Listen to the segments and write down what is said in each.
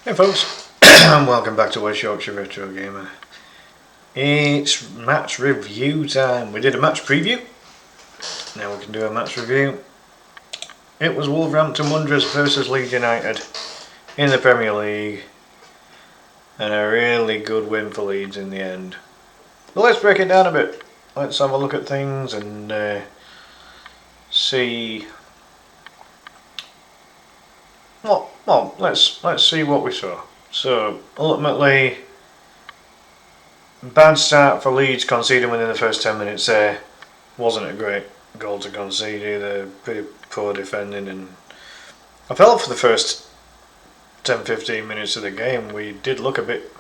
Hey folks, and welcome back to West Yorkshire Retro Gamer. It's match review time. We did a match preview, now we can do a match review. It was Wolverhampton Wanderers versus Leeds United in the Premier League, and a really good win for Leeds in the end. But let's break it down a bit. Let's have a look at things and see. Well, let's see what we saw. So ultimately, bad start for Leeds, conceding within the first 10 minutes there. Wasn't a great goal to concede either. Pretty poor defending, and I felt for the first 10-15 minutes of the game we did look a bit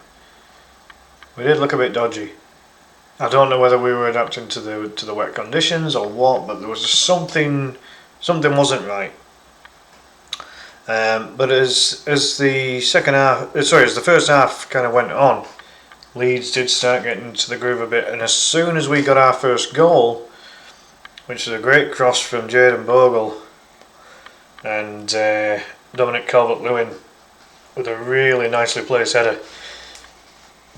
dodgy. I don't know whether we were adapting to the wet conditions or what, but there was just something wasn't right. But as the first half kind of went on, Leeds did start getting into the groove a bit, and as soon as we got our first goal, which was a great cross from Jayden Bogle and Dominic Calvert-Lewin with a really nicely placed header,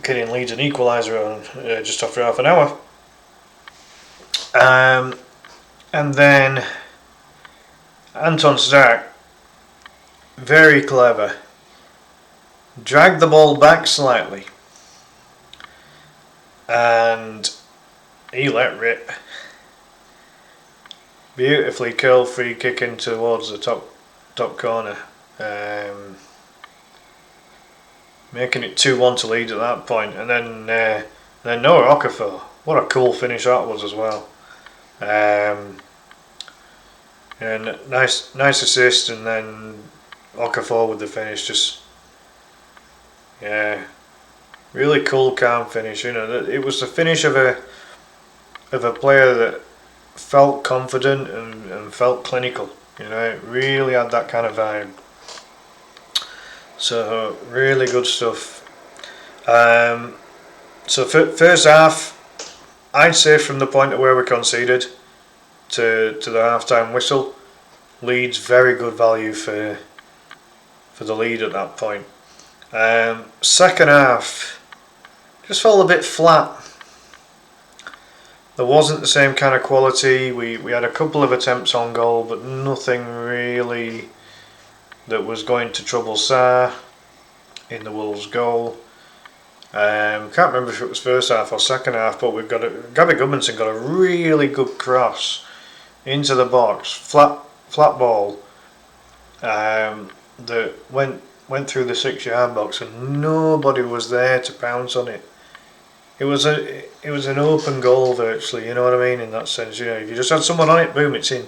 getting Leeds an equaliser on just after half an hour. And then Anton Stark, very clever, dragged the ball back slightly and he let rip. Beautifully curled free kick in towards the top corner, making it 2-1 to Leeds at that point. And then Noah Okafor, what a cool finish that was as well. And nice assist, and then Okafor with the finish, just really cool, calm finish. You know, it was the finish of a player that felt confident and felt clinical. You know, it really had that kind of vibe. So really good stuff. So first half, I'd say from the point of where we conceded to the half-time whistle, Leeds very good value for the lead at that point. Second half just felt a bit flat. There wasn't the same kind of quality. We had a couple of attempts on goal, but nothing really that was going to trouble Sarr in the Wolves goal. Can't remember if it was first half or second half, but Gabby Goodmanson got a really good cross into the box, flat ball, that went through the 6-yard box, and nobody was there to pounce on it. It was an open goal virtually, you know what I mean, in that sense. You know, if you just had someone on it, boom, it's in.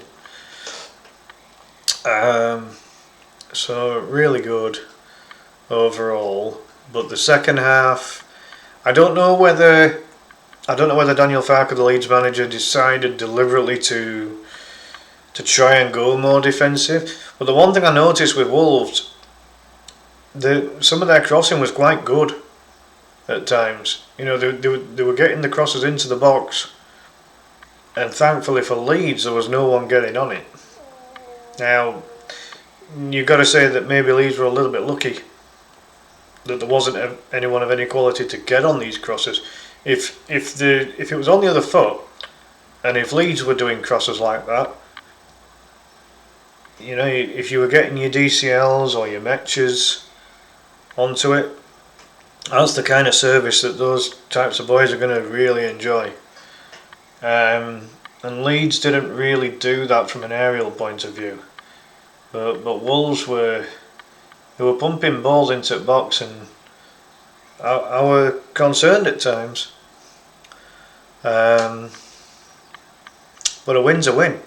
So really good overall. But the second half, I don't know whether Daniel Farke, the Leeds manager, decided deliberately to try and go more defensive. But the one thing I noticed with Wolves, some of their crossing was quite good at times. You know, they were getting the crosses into the box, and thankfully for Leeds there was no one getting on it. Now you've got to say that maybe Leeds were a little bit lucky that there wasn't anyone of any quality to get on these crosses. If it was on the other foot, and if Leeds were doing crosses like that, you know, if you were getting your DCLs or your Metches onto it, that's the kind of service that those types of boys are going to really enjoy. And Leeds didn't really do that from an aerial point of view, but Wolves were pumping balls into the box, and I were concerned at times. But a win's a win.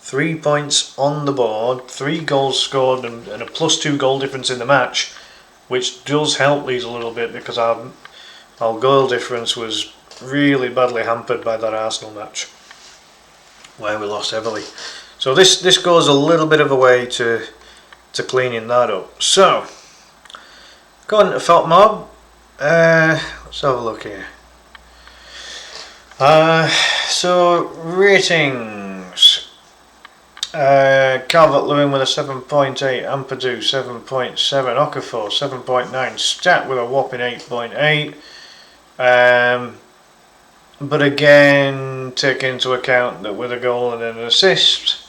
3 points on the board, 3 goals scored, and a +2 goal difference in the match, which does help Leeds a little bit, because our goal difference was really badly hampered by that Arsenal match where we lost heavily. So this goes a little bit of a way to cleaning that up. So going to Felt Mob, let's have a look here. So ratings. Calvert-Lewin with a 7.8, Ampadu 7.7, Okafor 7.9, Stat with a whopping 8.8. But again, take into account that with a goal and an assist,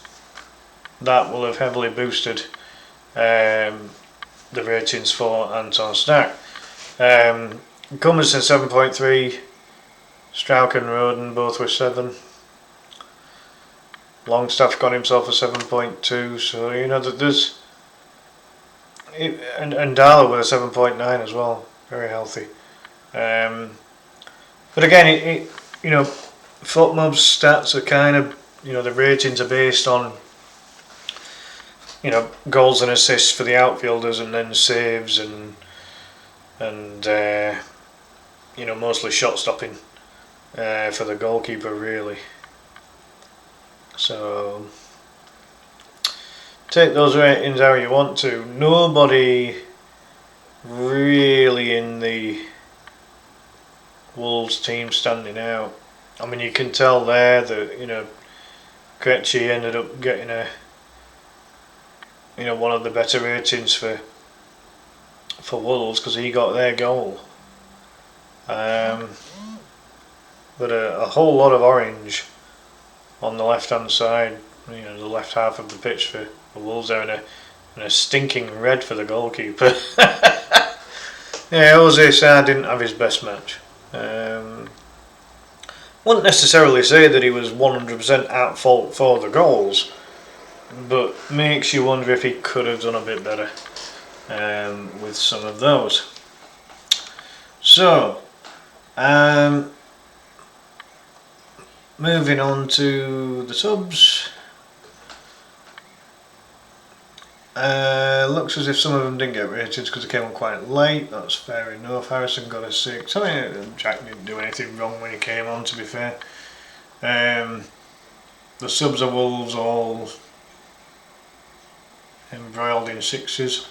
that will have heavily boosted the ratings for Anton Stack. Gummerson 7.3, Strauch and Roden both with 7. Longstaff got himself a 7.2, so you know that there's and Darlow with a 7.9 as well, very healthy. But again, you know, FootMob's stats are kind of, you know, the ratings are based on, you know, goals and assists for the outfielders, and then saves and you know, mostly shot stopping for the goalkeeper really. So take those ratings how you want to. Nobody really in the Wolves team standing out. I mean, you can tell there that, you know, Krejci ended up getting a, you know, one of the better ratings for Wolves because he got their goal. But a whole lot of orange on the left hand side, you know, the left half of the pitch for Wolves there, and a stinking red for the goalkeeper. Yeah, Jose Sarr didn't have his best match. Wouldn't necessarily say that he was 100% at fault for the goals, but makes you wonder if he could have done a bit better with some of those. So, moving on to the subs. Looks as if some of them didn't get ratings because they came on quite late. That's fair enough. Harrison got a 6. I mean, Jack didn't do anything wrong when he came on, to be fair. The subs are Wolves all embroiled in 6s.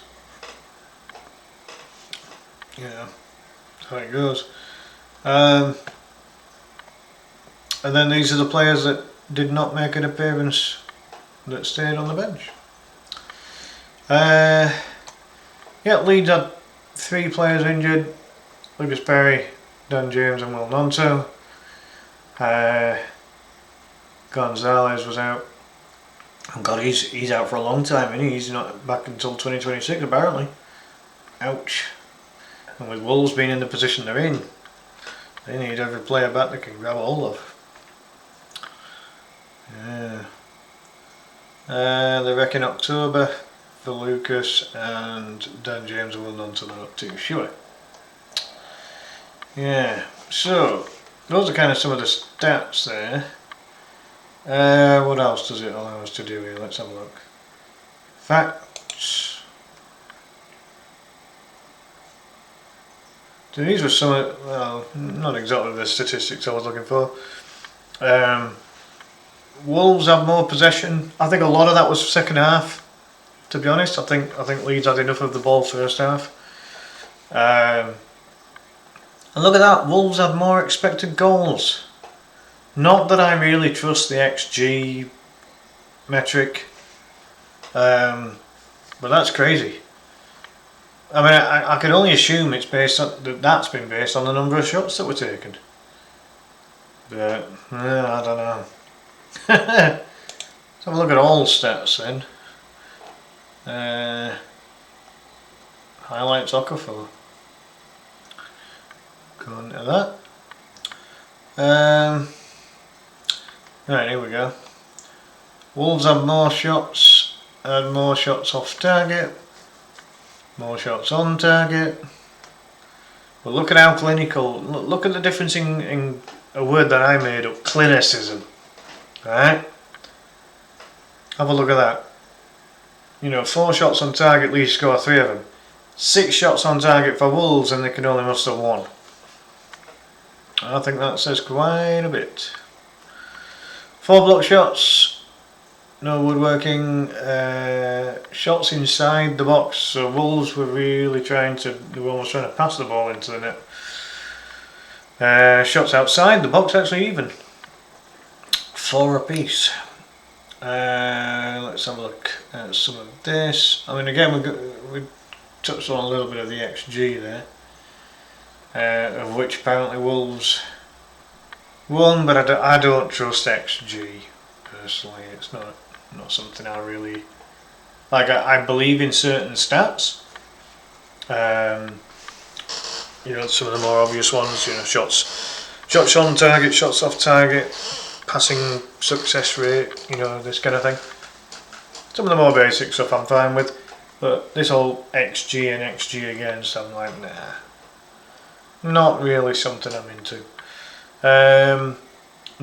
Yeah, that's how it goes. And then these are the players that did not make an appearance that stayed on the bench. Yeah, Leeds had 3 players injured: Lucas Perry, Dan James and Will Nonto. Gonzalez was out. Oh God, he's out for a long time, isn't he? He's not back until 2026 apparently. Ouch. And with Wolves being in the position they're in, they need every player back they can grab a hold of. Yeah. They reckon October for Lucas, and Dan James will none to that up too, sure. Yeah, so those are kind of some of the stats there. What else does it allow us to do here? Let's have a look. Facts. So these were some, well, not exactly the statistics I was looking for. Wolves have more possession. I think a lot of that was second half, to be honest. I think Leeds had enough of the ball first half. And look at that, Wolves had more expected goals. Not that I really trust the XG metric, but that's crazy. I mean, I can only assume it's based on that's been based on the number of shots that were taken. But I don't know. Let's have a look at all stats then. Highlights Okafor. Go on to that. Right, here we go. Wolves had more shots, had more shots off target, more shots on target. But look at how clinical. Look at the difference in a word that I made up: clinicism. Right? Have a look at that. You know, 4 shots on target, Leeds score 3 of them. 6 shots on target for Wolves, and they can only muster 1. I think that says quite a bit. 4 block shots, no woodworking. Shots inside the box, so Wolves were really they were almost trying to pass the ball into the net. Shots outside the box, actually even. 4 apiece. Let's have a look at some of this. I mean, again, we touched on a little bit of the XG there, of which apparently Wolves won, but I don't trust XG personally. It's not something I really like. I believe in certain stats. Some of the more obvious ones. Shots on target, shots off target, passing success rate. This kind of thing. Some of the more basic stuff I'm fine with, but this whole XG and XG against, I'm like, nah, not really something I'm into.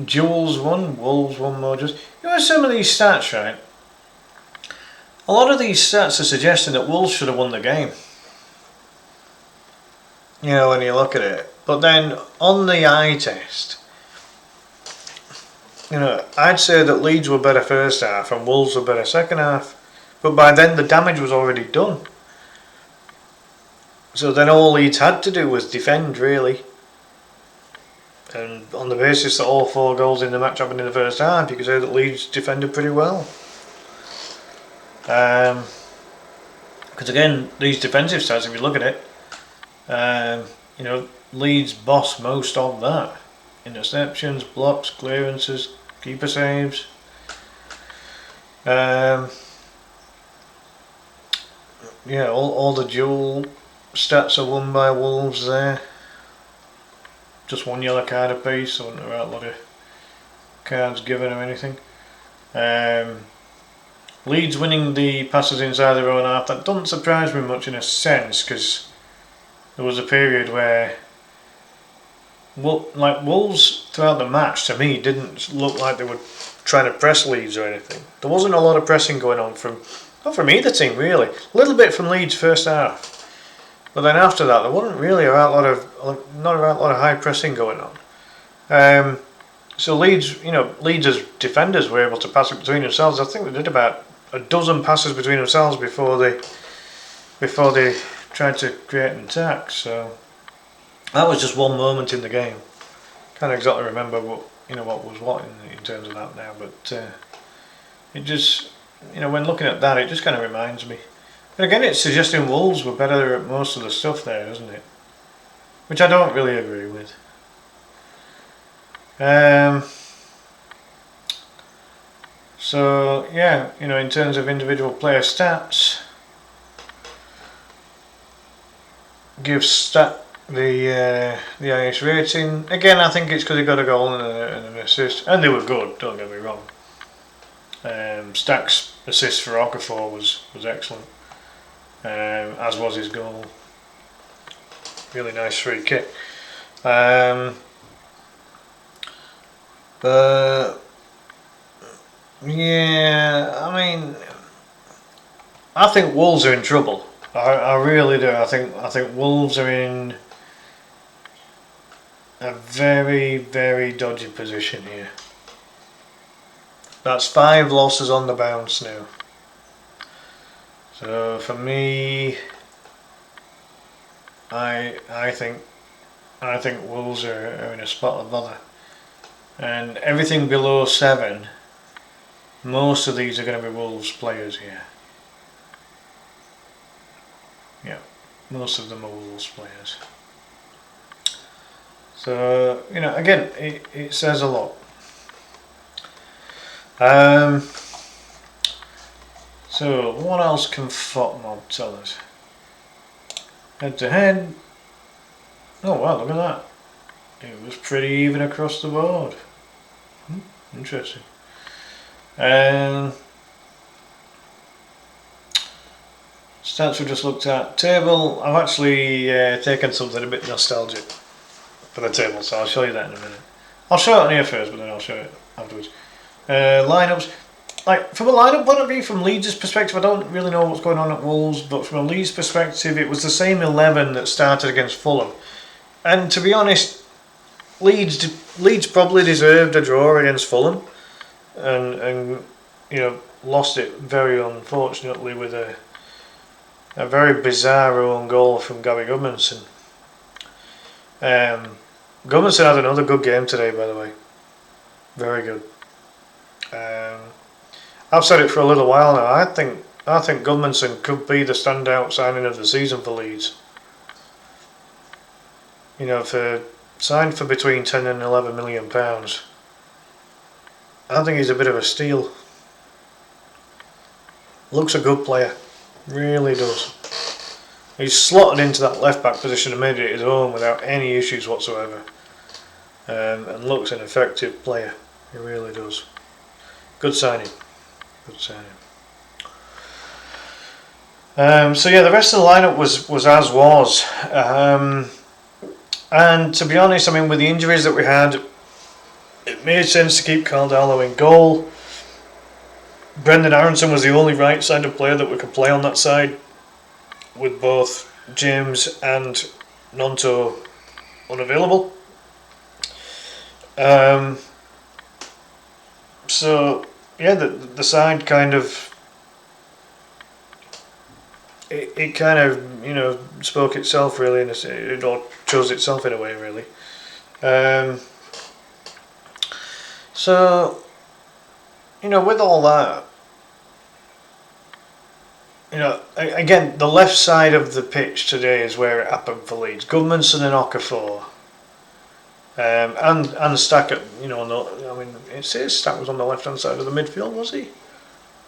Jules won, Wolves won more just. Some of these stats, right? A lot of these stats are suggesting that Wolves should have won the game. When you look at it. But then on the eye test, I'd say that Leeds were better first half and Wolves were better second half. But by then the damage was already done. So then all Leeds had to do was defend, really. And on the basis that all 4 goals in the match happened in the first half, you could say that Leeds defended pretty well. Because again, these defensive stats, if you look at it, Leeds boss most of that. Interceptions, blocks, clearances, keeper saves. All the dual stats are won by Wolves there. Just 1 yellow card apiece, so there aren't a lot of cards given or anything. Leeds winning the passes inside their own half, that doesn't surprise me much in a sense, because there was a period where Wolves throughout the match, to me, didn't look like they were trying to press Leeds or anything. There wasn't a lot of pressing going on not from either team really. A little bit from Leeds first half. But then after that, there wasn't really not a lot of high pressing going on. So Leeds as defenders were able to pass it between themselves. I think they did about a dozen passes between themselves before they tried to create an attack. So that was just one moment in the game. Can't exactly remember what was what in terms of that now, but it just when looking at that, it just kind of reminds me. But again, it's suggesting Wolves were better at most of the stuff there, isn't it? Which I don't really agree with. So yeah, in terms of individual player stats, give stat the highest rating. Again, I think it's because he got a goal and an assist, and they were good. Don't get me wrong. Stack's assist for Okafor was excellent. As was his goal. Really nice free kick. I think Wolves are in trouble. I really do. I think Wolves are in a very, very dodgy position here. That's 5 losses on the bounce now. So for me, I think Wolves are in a spot of bother, and everything below 7, most of these are going to be Wolves players here. Yeah, most of them are Wolves players. So again, it says a lot. So what else can FOTMob tell us? Head to head. Oh wow, look at that. It was pretty even across the board. Interesting. Stats we just looked at. Table, I've actually taken something a bit nostalgic for the table, so I'll show you that in a minute. I'll show it on here first, but then I'll show it afterwards. Lineups. From a lineup point of view, from Leeds' perspective, I don't really know what's going on at Wolves, but from a Leeds perspective, it was the same 11 that started against Fulham. And to be honest, Leeds probably deserved a draw against Fulham, and lost it very unfortunately with a very bizarre own goal from Gary Goodmanson. Goodmanson had another good game today, by the way. Very good. I've said it for a little while now. I think Gudmundsson could be the standout signing of the season for Leeds. You know, for signed for between 10 and 11 million pounds. I think he's a bit of a steal. Looks a good player, really does. He's slotted into that left back position and made it his own without any issues whatsoever. And looks an effective player. He really does. Good signing. Good signing. So yeah, the rest of the lineup was as was. And to be honest, I mean, with the injuries that we had, it made sense to keep Caldalo in goal. Brendan Aronson was the only right-sided player that we could play on that side, with both James and Nonto unavailable. So yeah, the side kind of it kind of, you know, spoke itself really, and it all chose itself in a way really. So you know, with all that, you know, again, the left side of the pitch today is where it happened for Leeds. Gudmundsson and Okafor. And Stack, you know, I mean, it says Stack was on the left hand side of the midfield, was he?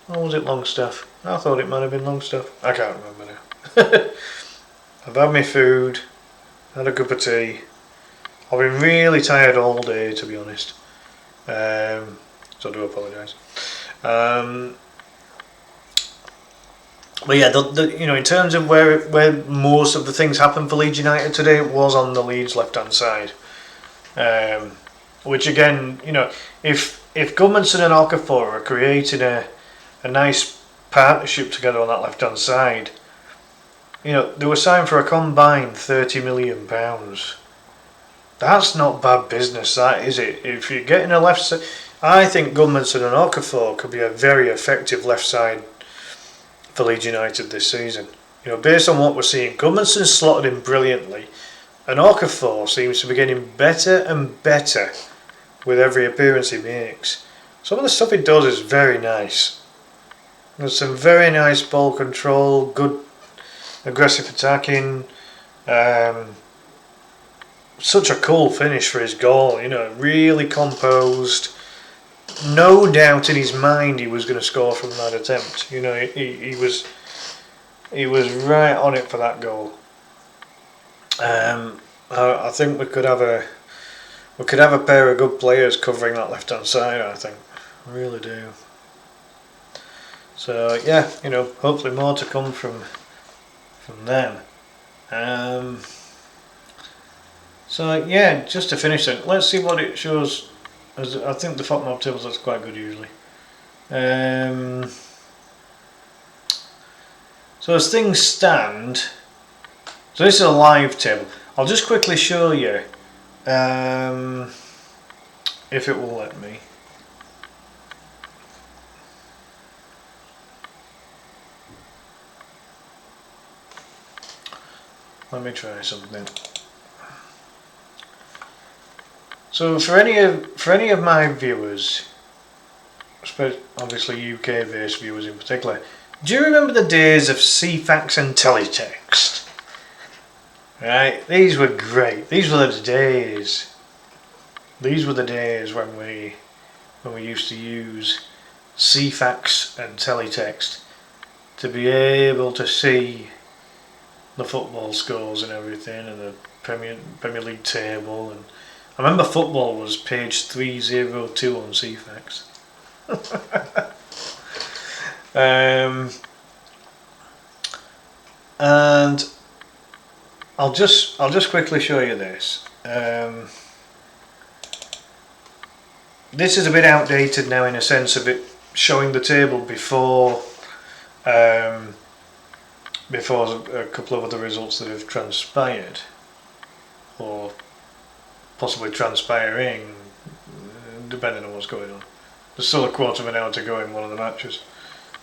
Or was it Longstaff? I thought it might have been Longstaff. I can't remember now. I've had my food, had a cup of tea. I've been really tired all day, to be honest. So I do apologise. But yeah, you know, in terms of where most of the things happened for Leeds United today, it was on the Leeds left hand side. Which again, you know, if Gudmundsson and Okafor are creating a nice partnership together on that left hand side, you know, they were signed for a combined £30 million. That's not bad business, that, is it? If you're getting a left side, I think Gudmundsson and Okafor could be a very effective left side for Leeds United this season. You know, based on what we're seeing, Gudmundsson's slotted in brilliantly, and Okafor seems to be getting better and better with every appearance he makes. Some of the stuff he does is very nice. There's some very nice ball control, good aggressive attacking. Such a cool finish for his goal, you know, really composed. No doubt in his mind he was going to score from that attempt. You know, he was right on it for that goal. I think we could have a pair of good players covering that left hand side. I think, I really do. So yeah, you know, hopefully more to come from them. So yeah, just to finish it, let's see what it shows. As I think the FOTMOB tables looks quite good usually. So as things stand, so this is a live table. I'll just quickly show you if it will let me. Let me try something. So for any of my viewers, obviously UK-based viewers in particular, do you remember the days of CFAX and teletext? Right, these were great. These were the days. These were the days when we used to use CFAX and teletext to be able to see the football scores and everything, and the Premier League table. And I remember football was page 302 on CFAX. And I'll just quickly show you this. This is a bit outdated now in a sense of it showing the table before a couple of other results that have transpired, or possibly transpiring, depending on what's going on. There's still a quarter of an hour to go in one of the matches,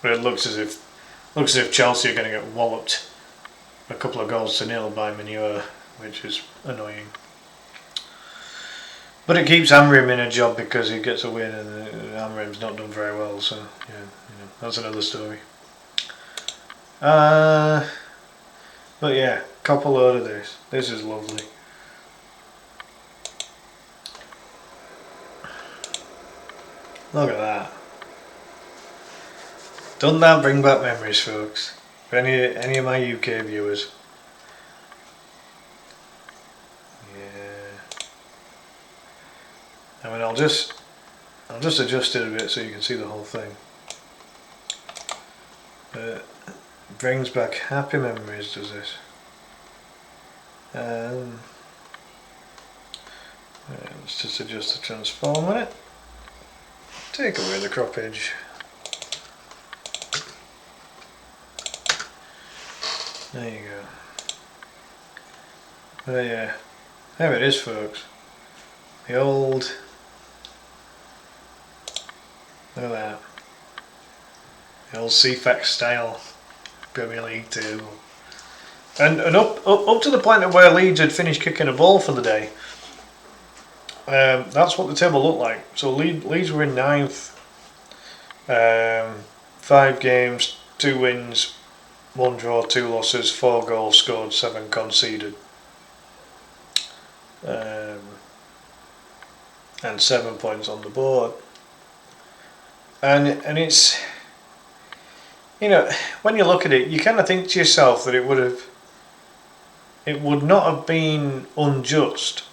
but it looks as if Chelsea are going to get walloped a couple of goals to nil by Manure, which is annoying. But it keeps Amrim in a job because he gets a win, and Amrim's not done very well. So yeah. that's another story. But yeah, cop a load of this. This is lovely. Look at that. Doesn't that bring back memories, folks? For any of my UK viewers. Yeah. I mean, I'll just adjust it a bit so you can see the whole thing. But it brings back happy memories, does this? Let's just adjust the transform on it. Take away the crop edge. There you go. But yeah, there it is, folks. The old, look at that, the old CFAX style Premier League table. And up to the point of where Leeds had finished kicking a ball for the day. That's what the table looked like. So Leeds were in 9th. 5 games, 2 wins, 1 draw, 2 losses, 4 goals scored, 7 conceded. And 7 points on the board. And it's, you know, when you look at it, you kind of think to yourself that it would not have been unjust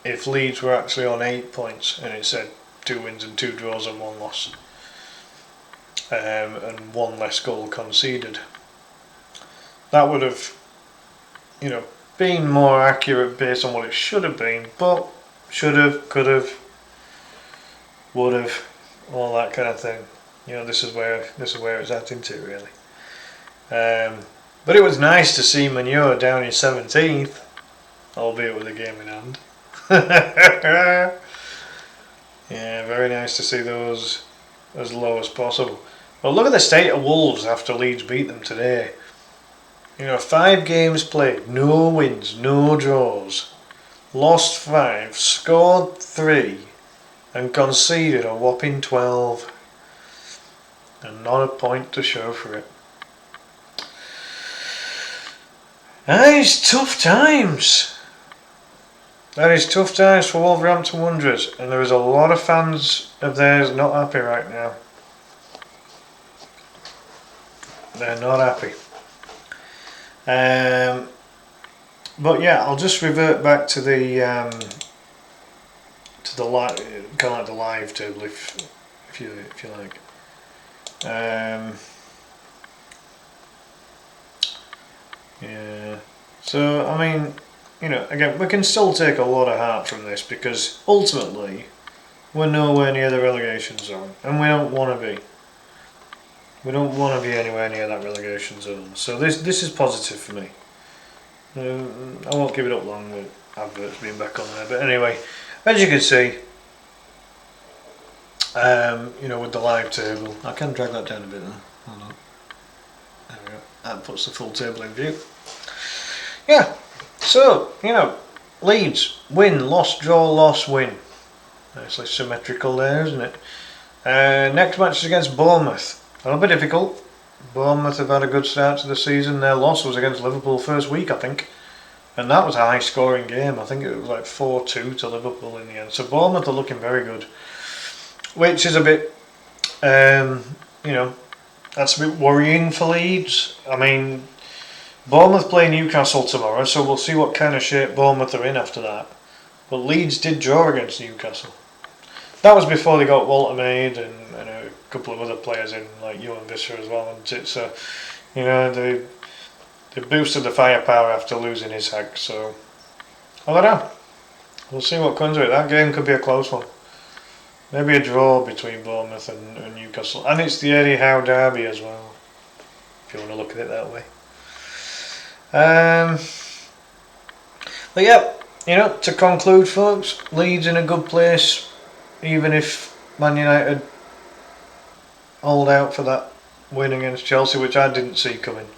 if Leeds were actually on 8 points and it said 2 wins and 2 draws and 1 loss, and 1 less goal conceded. That would have, you know, been more accurate based on what it should have been, but should have, could have, would have, all that kind of thing. You know, this is where it's at into really. But it was nice to see Manure down in 17th, albeit with a game in hand. Yeah, very nice to see those as low as possible. Well, look at the state of Wolves after Leeds beat them today. You know, 5 games played, no wins, no draws, lost 5, scored 3, and conceded a whopping 12, and not a point to show for it. That is tough times. That is tough times for Wolverhampton Wanderers, and there is a lot of fans of theirs not happy right now. They're not happy. But yeah, I'll just revert back to the live, kind of like the live table, if you like. Yeah. So I mean, you know, again, we can still take a lot of heart from this because ultimately we're nowhere near the relegation zone, and we don't want to be. We don't want to be anywhere near that relegation zone. So this is positive for me. I won't give it up long with adverts being back on there. But anyway, as you can see, you know, with the live table, I can drag that down a bit now. Hold on. There we go. That puts the full table in view. Yeah. So, you know, Leeds, win, loss, draw, loss, win. Nicely symmetrical there, isn't it? Next match is against Bournemouth. A little bit difficult. Bournemouth have had a good start to the season. Their loss was against Liverpool first week, I think. And that was a high scoring game. I think it was like 4-2 to Liverpool in the end. So Bournemouth are looking very good. Which is a bit, you know, that's a bit worrying for Leeds. I mean, Bournemouth play Newcastle tomorrow, so we'll see what kind of shape Bournemouth are in after that. But Leeds did draw against Newcastle. That was before they got Walter Maid and a couple of other players in, like Johan Visser as well. And so, you know, they boosted the firepower after losing Ishak. So, I don't know. We'll see what comes of it. That game could be a close one. Maybe a draw between Bournemouth and Newcastle. And it's the Eddie Howe derby as well, if you want to look at it that way. But yeah, you know, to conclude, folks, Leeds in a good place, even if Man United hold out for that win against Chelsea, which I didn't see coming.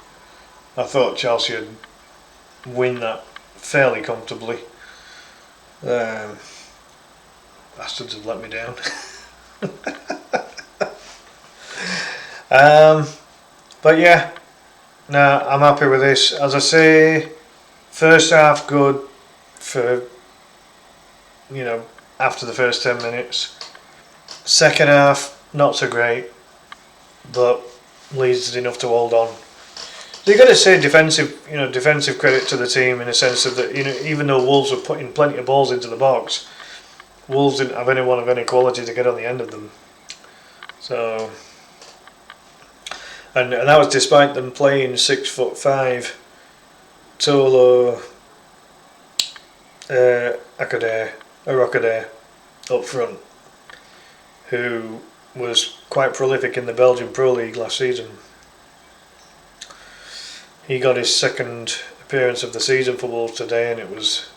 I thought Chelsea would win that fairly comfortably. Bastards have let me down. But yeah, no, I'm happy with this. As I say, first half good for, after the first 10 minutes. Second half, not so great, but Leeds did enough to hold on. So you've got to say defensive credit to the team in the sense of that, even though Wolves were putting plenty of balls into the box, Wolves didn't have anyone of any quality to get on the end of them. So, and that was despite them playing 6'5" Tolo Rockaday up front, who was quite prolific in the Belgian Pro League last season. He got his second appearance of the season for Wolves today, and it was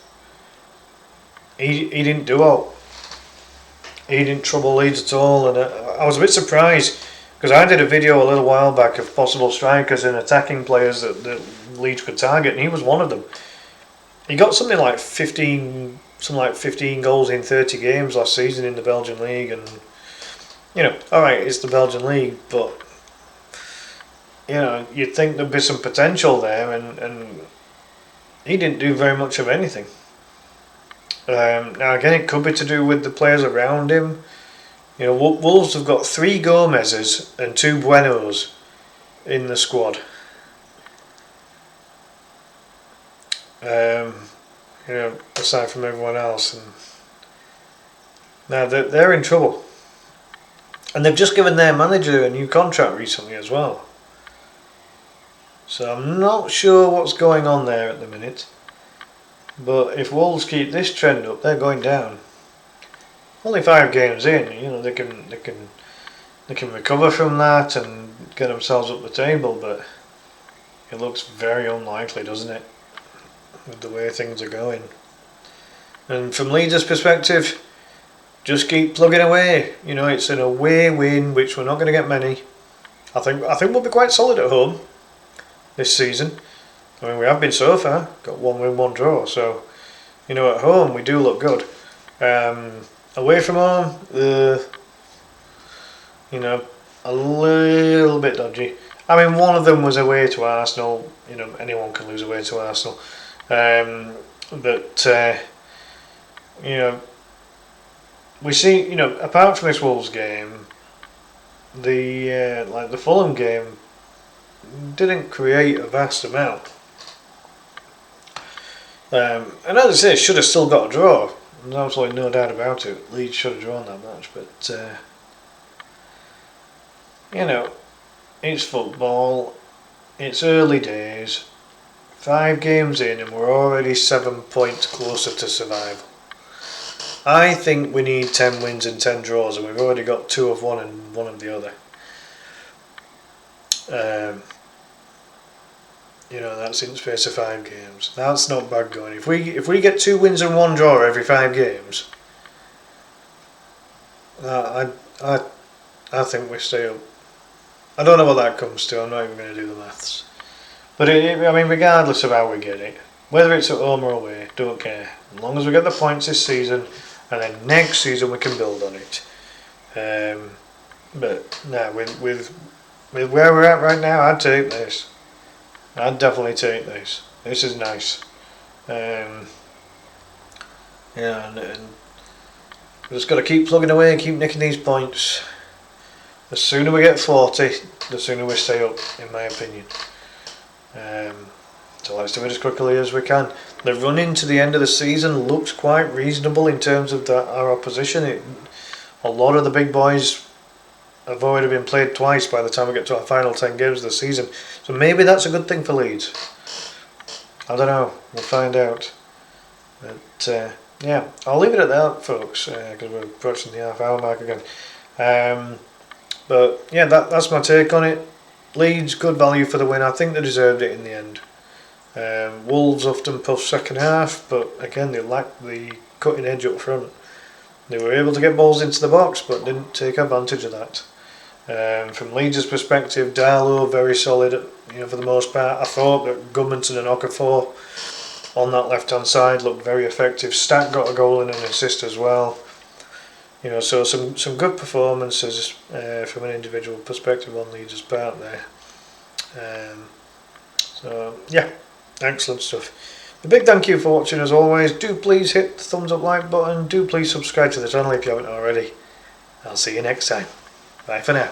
he didn't do all. He didn't trouble Leeds at all, and I was a bit surprised because I did a video a little while back of possible strikers and attacking players that Leeds could target, and he was one of them. He got something like 15 goals in 30 games last season in the Belgian league, and alright, it's the Belgian league, but you'd think there'd be some potential there, and he didn't do very much of anything. Now again, it could be to do with the players around him. Wolves have got 3 Gomez's and 2 Buenos in the squad. Aside from everyone else, and now they're in trouble. And they've just given their manager a new contract recently as well. So I'm not sure what's going on there at the minute. But if Wolves keep this trend up, they're going down. Only 5 games in, they can recover from that and get themselves up the table, but it looks very unlikely, doesn't it, with the way things are going. And from Leeds' perspective, just keep plugging away. It's an away win, which we're not going to get many. I think we'll be quite solid at home this season. I mean, we have been so far. Got 1 win, 1 draw. So, at home we do look good. Away from home, a little bit dodgy. I mean, one of them was away to Arsenal. Anyone can lose away to Arsenal. We see, apart from this Wolves game, the Fulham game didn't create a vast amount. And as I say, should have still got a draw. There's absolutely no doubt about it. Leeds should have drawn that match, but it's football. It's early days. 5 games in, and we're already 7 points closer to survival. I think we need 10 wins and 10 draws, and we've already got 2 of one and 1 of the other. That's in the space of 5 games. That's not bad going. If we get 2 wins and 1 draw every 5 games, I think we stay up. I don't know what that comes to. I'm not even going to do the maths. But regardless of how we get it, whether it's at home or away, don't care. As long as we get the points this season, and then next season we can build on it. But no, with where we're at right now, I'd take this. I'd definitely take this. This is nice. And we've just got to keep plugging away and keep nicking these points. The sooner we get 40, the sooner we stay up, in my opinion. So let's do it as quickly as we can. The run into the end of the season looks quite reasonable in terms of our opposition. A lot of the big boys have already been played twice by the time we get to our final 10 games of the season. So maybe that's a good thing for Leeds. I don't know. We'll find out. But I'll leave it at that, folks, because we're approaching the half-hour mark again. But yeah, that's my take on it. Leeds, good value for the win. I think they deserved it in the end. Wolves often puff second half, but again they lacked the cutting edge up front. They were able to get balls into the box, but didn't take advantage of that. From Leeds' perspective, Darlow very solid, for the most part. I thought that Gudmundsson and Okafor on that left hand side looked very effective. Stack got a goal and an assist as well. You know, so some good performances from an individual perspective on Leeds' part there. So yeah, excellent stuff. A big thank you for watching as always. Do please hit the thumbs up like button. Do please subscribe to the channel if you haven't already. I'll see you next time. Bye for now.